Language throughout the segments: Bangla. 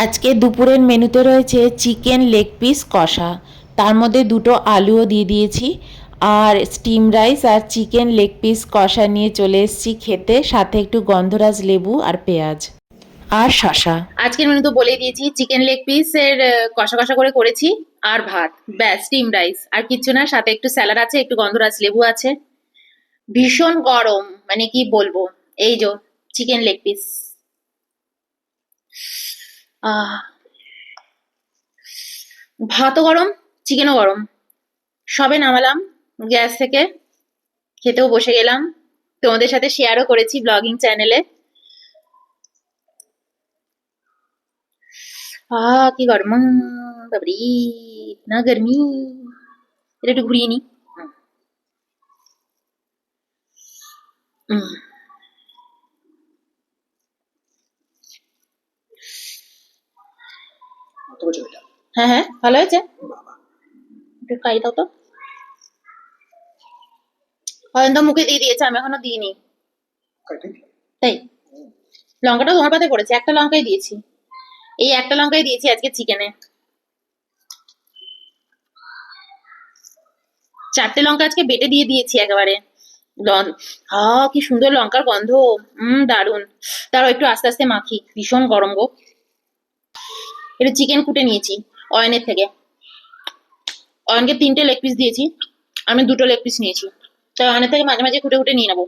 আজকে দুপুরের মেনুতে রয়েছে চিকেন লেগ পিস কষা, তার মধ্যে দুটো আলুও দিয়ে দিয়েছি। আর স্টিম রাইস আর চিকেন লেগ পিস কষা নিয়ে চলে এসেছি খেতে, সাথে একটু গন্ধরাজ লেবু আর পেঁয়াজ আর শশা। আজকের মেনু তো বলেই দিয়েছি, চিকেন লেগ পিস এর কষা কষা করে করেছি আর ভাত, ব্যাস স্টিম রাইস, আর কিচ্ছু না। সাথে একটু স্যালাড আছে, একটু গন্ধরাজ লেবু আছে। ভীষণ গরম, মানে কি বলবো। এই যে চিকেন লেগ পিস, আহ ভাতও গরম, চিকেনও গরম। সবে নামালাম গ্যাস থেকে, খেতেও বসে গেলাম। তোমাদের সাথে শেয়ারও করেছি ব্লগিং চ্যানেলে। কি গরম, বাবরি না গরমি। এটা একটু ঘুরিয়ে নি। উম, হ্যাঁ হ্যাঁ, ভালো হয়েছে। একটু খাই দাও তো। অয়ন্ত মুখে দিয়ে দিয়েছে, আমি এখনো দিইনি। তাই লঙ্কাটা তোমার পাতে পড়েছে, একটা লঙ্কাই দিয়েছি। এই একটা লঙ্কাই দিয়েছি আজকে চিকেনে। 4টে লঙ্কা আজকে বেটে দিয়ে দিয়েছি একেবারে। কি সুন্দর লঙ্কার গন্ধ। দারুন। তারও একটু আস্তে আস্তে মাখি, ভীষণ গরম গো। একটু চিকেন কুটে নিয়েছি অয়নের থেকে। অয়নকে 3টে লেগ পিস দিয়েছি, আমি 2টো লেগ পিস নিয়েছি। তাই অয়নের থেকে মাঝে মাঝে কুটে কুটে নিয়ে নেবো।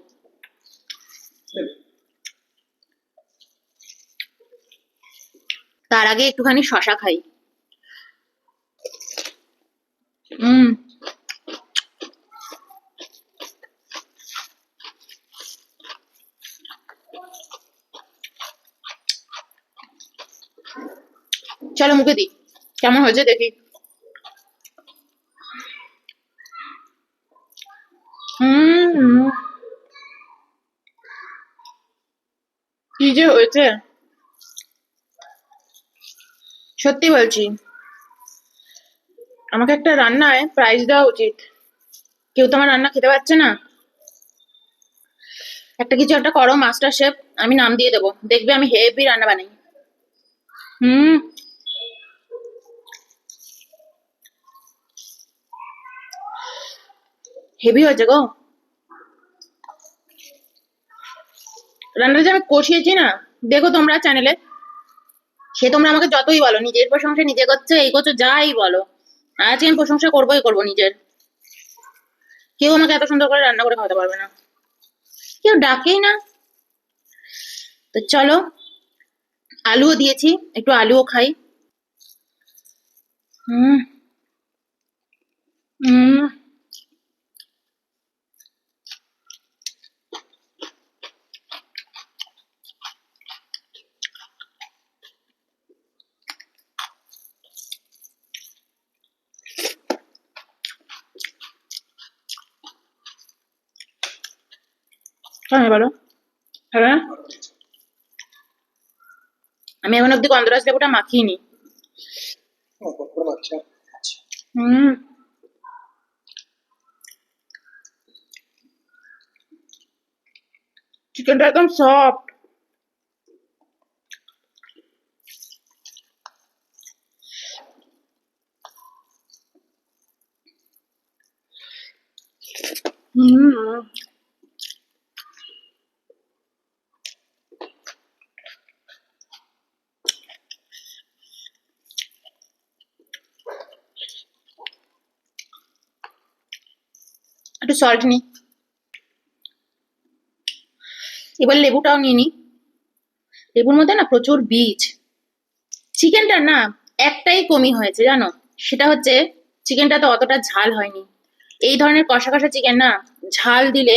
তার আগে একটুখানি শশা খাই। হুম। চলো মুখে দিই, কেমন হয়েছে দেখি। হুম, কি যে হয়েছে, সত্যি বলছি। আমাকে একটা রান্নায় প্রাইজ দেওয়া উচিত। কেউ তো আমার রান্না খেতে পাচ্ছে না। একটা কিছু একটা করো, মাস্টার শেফ, আমি নাম দিয়ে দেবো, দেখবে আমি হেভি রান্না বানাই। হুম। হেভি হয়েছে গো রান্নাটা, যে আমি কষিয়েছি না। দেখো তোমরা চ্যানেলে, সে তোমরা আমাকে যতই বলো নিজের প্রশংসা নিজে করছো, এই করছো, যাই বলো, আজকে আমি প্রশংসা করবোই করবো নিজের। কেউ আমাকে এত সুন্দর করে রান্না করে খাওয়াতে পারবে না, কেউ ডাকেই না। তো চলো, আলুও দিয়েছি, একটু আলুও খাই। হুম। হুম। কেমন বলো, হ্যাঁ। আমি এখন অব্দি গন্ধরাজ লেবুটা মাখিনি। হুম। চিকেনটা একদম সফট। হুম। একটু সল্ট নি, এবার লেবুটাও নিয়ে নি। লেবুর মধ্যে না প্রচুর বীজ। চিকেনটা না একটাই কমি হয়েছে জানো, সেটা হচ্ছে চিকেনটা তো অতটা ঝাল হয়নি। এই ধরনের কষা কষা চিকেন না ঝাল দিলে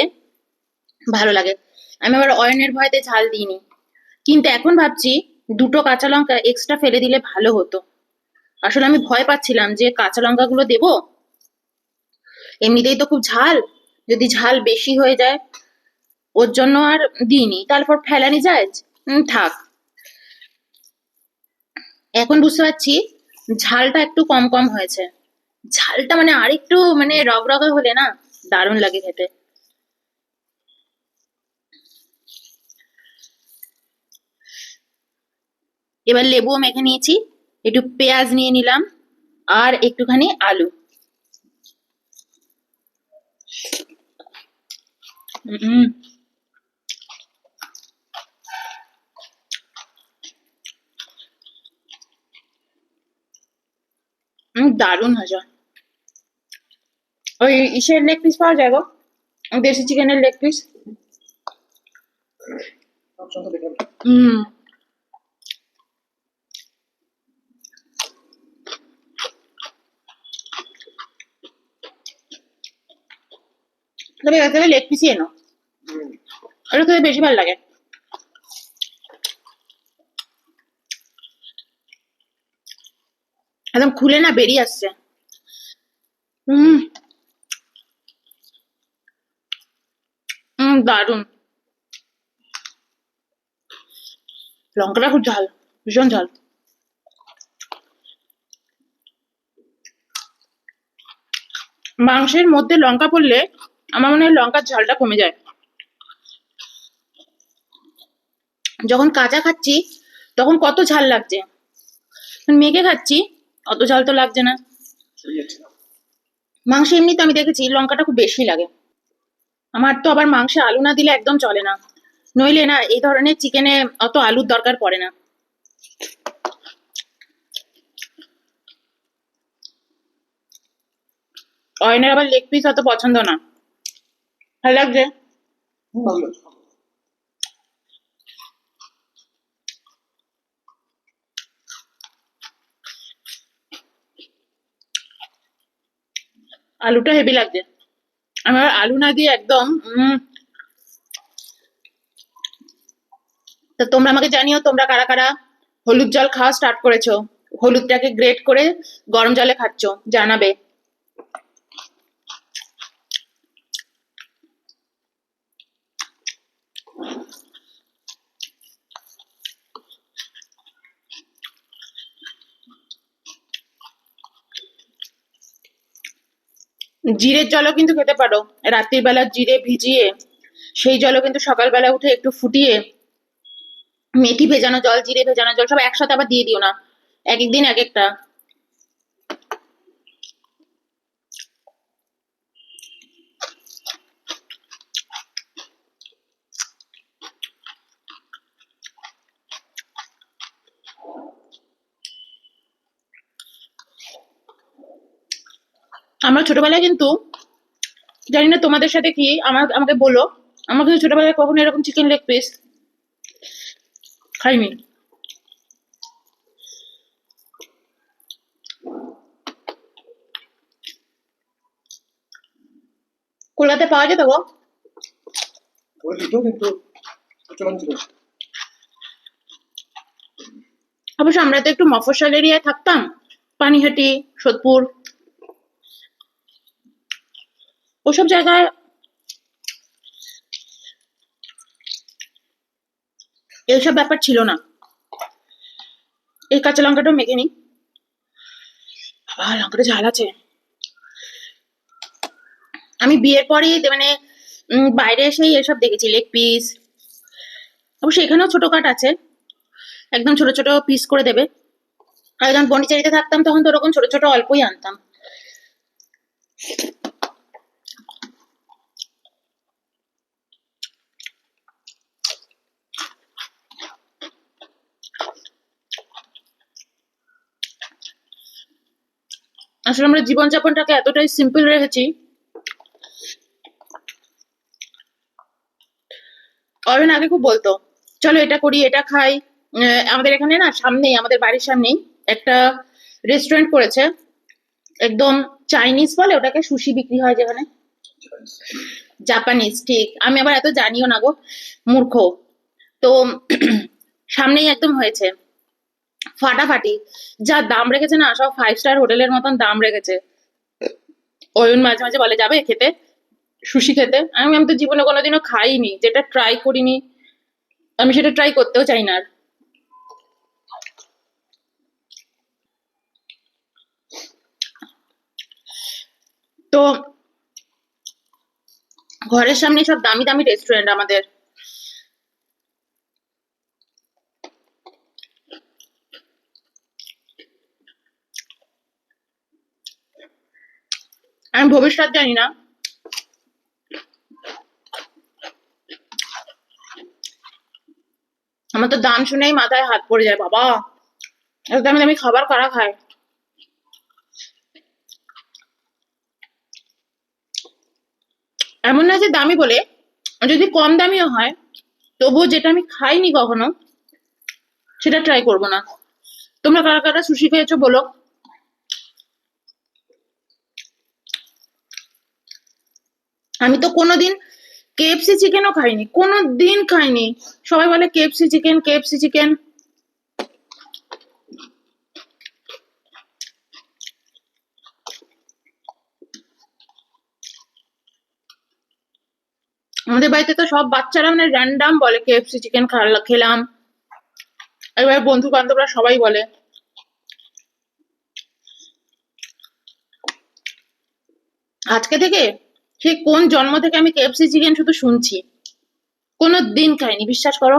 ভালো লাগে। আমি আবার অয়নের ভয়তে ঝাল দিইনি, কিন্তু এখন ভাবছি 2টো কাঁচা লঙ্কা এক্সট্রা ফেলে দিলে ভালো হতো। আসলে আমি ভয় পাচ্ছিলাম যে কাঁচা লঙ্কাগুলো দেবো, এমনিতেই তো খুব ঝাল, যদি ঝাল বেশি হয়ে যায়, ওর জন্য আর দিইনি। তারপর ফেলানি যায়, থাক। এখন বুঝতে পারছি ঝালটা একটু কম কম হয়েছে। ঝালটা মানে আরেকটু মানে রগরগে হলে না দারুণ লাগে খেতে। এবার লেবুও মেখে নিয়েছি, একটু পেঁয়াজ নিয়ে নিলাম আর একটুখানি আলু। উম দারুণ হয়েছে। ওই ইসের লেগ পিস পাওয়া যায় গো, দেশি চিকেনের লেগ পিস। হুম। তবে এর থেকে লেগ পিসই এনো, ওটা খেতে বেশি ভালো লাগে। একদম খুলে না বেরিয়ে আসছে। হুম। দারুণ। লঙ্কাটা খুব ঝাল, ভীষণ ঝাল। মাংসের মধ্যে লঙ্কা পড়লে আমার মনে হয় লঙ্কার ঝালটা কমে যায়। যখন কাঁচা খাচ্ছি তখন কত ঝাল লাগছে, মেখে খাচ্ছি অত ঝাল তো লাগছে না। মাংসে এমনিতে আমি দেখেছি লঙ্কাটা খুব বেশি লাগে। আমার তো আবার মাংসে আলু না দিলে একদম চলে না, নইলে না এই ধরনের চিকেনে অত আলুর দরকার পড়ে না। অয়নের আবার লেগ পিস অত পছন্দ না। ভালো লাগছে। আলুটা হেভি লাগছে। আমার আলু না দিয়ে একদম তো তোমরা আমাকে জানিও তোমরা কারা কারা হলুদ জল খাওয়া স্টার্ট করেছো, হলুদটাকে গ্রেট করে গরম জলে খাচ্ছো, জানাবে। জিরের জলও কিন্তু খেতে পারো, রাত্রির বেলা জিরে ভিজিয়ে সেই জলও কিন্তু সকালবেলা উঠে একটু ফুটিয়ে, মেথি ভেজানো জল, জিরে ভেজানো জল সব একসাথে আবার দিয়ে দিও না, এক এক দিন এক একটা। আমরা ছোটবেলায় কিন্তু, জানি না তোমাদের সাথে কি, আমাকে বলো, আমরা কিন্তু ছোটবেলায় কখনো এরকম চিকেন লেগ পিস খাইনি। কলকাতায় পাওয়া যেত গো, অবশ্য আমরা তো একটু মফস্বল এরিয়ায় থাকতাম, পানিহাটি, সোদপুর, ওসব জায়গায় এইসব ব্যাপার ছিল না। এই কাঁচা লঙ্কাটাও মেখে নি, লঙ্কাটা ঝাল আছে। আমি বিয়ের পরেই মানে বাইরে এসেই এসব দেখেছি লেগ পিস, অবশ্য এখানেও ছোট কাট আছে, একদম ছোট ছোট পিস করে দেবে। আর যখন পন্ডিচেরিতে থাকতাম তখন তো ওরকম ছোট ছোট অল্পই আনতাম। আসলে আমরা জীবনযাপনটাকে এতটাই সিম্পল রেখেছি। অয়ন আগে খুব বলতো চলো এটা করি এটা খাই। আমাদের এখানে না সামনেই, আমাদের বাড়ির সামনেই একটা রেস্টুরেন্ট করেছে, একদম চাইনিজ বলে ওটাকে, সুশি বিক্রি হয় যেখানে, জাপানিজ ঠিক, আমি আবার এত জানিও না গো, মূর্খ। তো সামনেই একদম হয়েছে, ফাটাফাটি, যা দাম রেখেছে না সব 5 স্টার হোটেলের মতন দাম রেখেছে। অয়ন মাঝে মাঝে বলে যাবে খেতে, সুশি খেতে। আমি তো জীবনে কোনোদিনও খাইনি, যেটা ট্রাই করিনি আমি সেটা ট্রাই করতেও চাই না আর। তো ঘরের সামনে সব দামি দামি রেস্টুরেন্ট আমাদের। আমি ভবিষ্যৎ জানি না, আমার তো দাম শুনেই মাথায় হাত পড়ে যায়। বাবা, এত দামি দামি খাবার কারা খায়? এমন না যে দামি বলে, যদি কম দামিও হয় তবুও যেটা আমি খাইনি কখনো সেটা ট্রাই করবো না। তোমরা কারা কারা সুশি খেয়েছো বলো। আমি তো কোনোদিন কেএফসি চিকেনও খাইনি, কোনোদিন খাইনি। সবাই বলে কেএফসি চিকেন, কেএফসি চিকেন। আমাদের বাড়িতে তো সব বাচ্চারা মানে র্যান্ডাম বলে কেএফসি চিকেন খেলাম। এবার বন্ধু বান্ধবরা সবাই বলে। আজকে থেকে, সে কোন জন্ম থেকে আমি কেএফসি চিকেন শুধু শুনছি, কোনো দিন খাইনি। বিশ্বাস করো,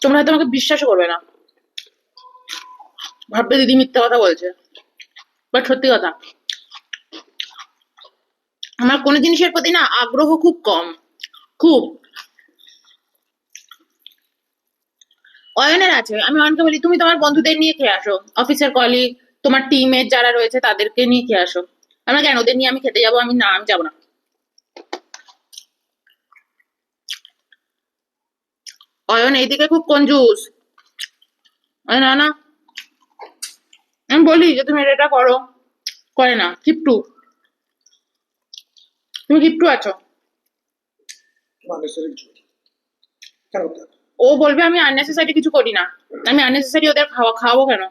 তোমরা হয়তো আমাকে বিশ্বাসও করবে না, ভাববে দিদি মিথ্যা কথা বলছে, বাট সত্যি কথা। আমার কোনো জিনিসের প্রতি না আগ্রহ খুব কম, খুব। অয়নের আছে, আমি অয়নকে বলি তুমি তোমার বন্ধুদের নিয়ে খেয়ে আসো, অফিসের কলিগ, তোমার টিমের যারা রয়েছে তাদেরকে নিয়ে খেয়ে আসো। আমরা কেন ওদের নিয়ে আমি খেতে যাবো? আমি না, আমি যাবো না। অয়ন এইদিকে খুব কঞ্জুস। না না, আমি বলি যে তুমি এটা করো, করে না। কিপটু, তুমি কিপটু আছো। ও বলবে আমি আননেসেসারি কিছু করি না, আমি আননেসেসারি ওদের খাওয়াবো কেন?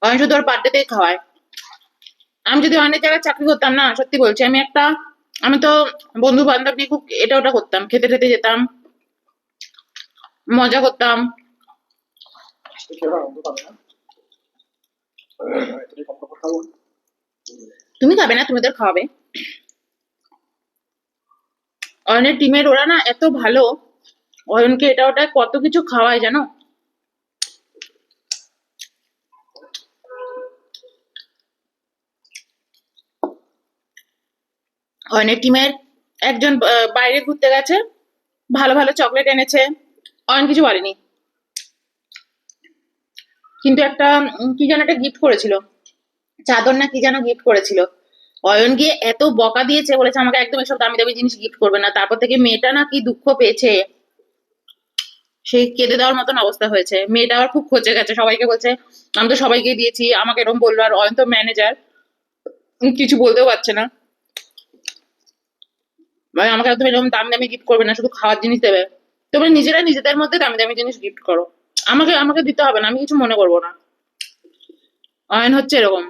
অয়ন শুধু ওর বার্থডেতেই খাওয়ায়। আমি যদি অনেক জায়গায় চাকরি করতাম না, সত্যি বলছি, আমি তো বন্ধু বান্ধব নিয়ে খুব এটা ওটা করতাম, খেতে টেতে যেতাম, মজা করতাম। তুমি খাবে না? তুমি ওদের খাওয়াবে। অয়নের টিমের ওরা না এত ভালো, অয়নকে এটা ওটা কত কিছু খাওয়ায় জানো। অয়নের টিমের একজন বাইরে ঘুরতে গেছে, ভালো ভালো চকলেট এনেছে, অয়ন কিছু বলেনি, কিন্তু একটা কি যেন একটা গিফট করেছিল, চাদর না কি যেন গিফট করেছিল। অয়ন গিয়ে এত বকা দিয়েছে, বলেছে আমাকে একদম এসব দামি দামি জিনিস গিফট করবে না। তারপর থেকে মেয়েটা না কি দুঃখ পেয়েছে, সেই কেঁদে দেওয়ার মতন অবস্থা হয়েছে। মেয়েটা আবার খুব খচে গেছে, সবাইকে বলছে আমি তো সবাইকে দিয়েছি, আমাকে এরকম বললো। আর অয়ন তো ম্যানেজার, কিছু বলতেও পারছে না, ভাই আমাকে একদম এরকম দামি দামি গিফট করবে না, শুধু খাওয়ার জিনিস দেবে। তোমরা নিজেরা নিজেদের মধ্যে দামি দামি জিনিস গিফট করো, আমাকে আমাকে দিতে হবে না, আমি কিছু মনে করবো না। অয়ন হচ্ছে এরকম।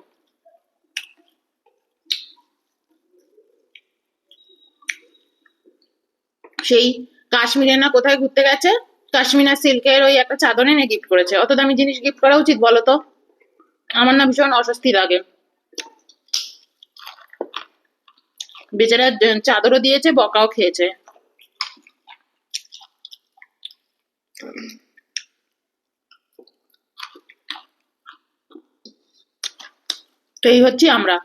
সেই কাশ্মীরে না কোথায় ঘুরতে গেছে, কাশ্মীর সিল্কের ওই একটা চাদর এনে গিফট করেছে। অত দামি জিনিস গিফট করা উচিত বলো তো? আমার না ভীষণ অস্বস্তি লাগে। বেচারা চাদরও দিয়েছে, বকাও খেয়েছে। তো এই হচ্ছে আমরা।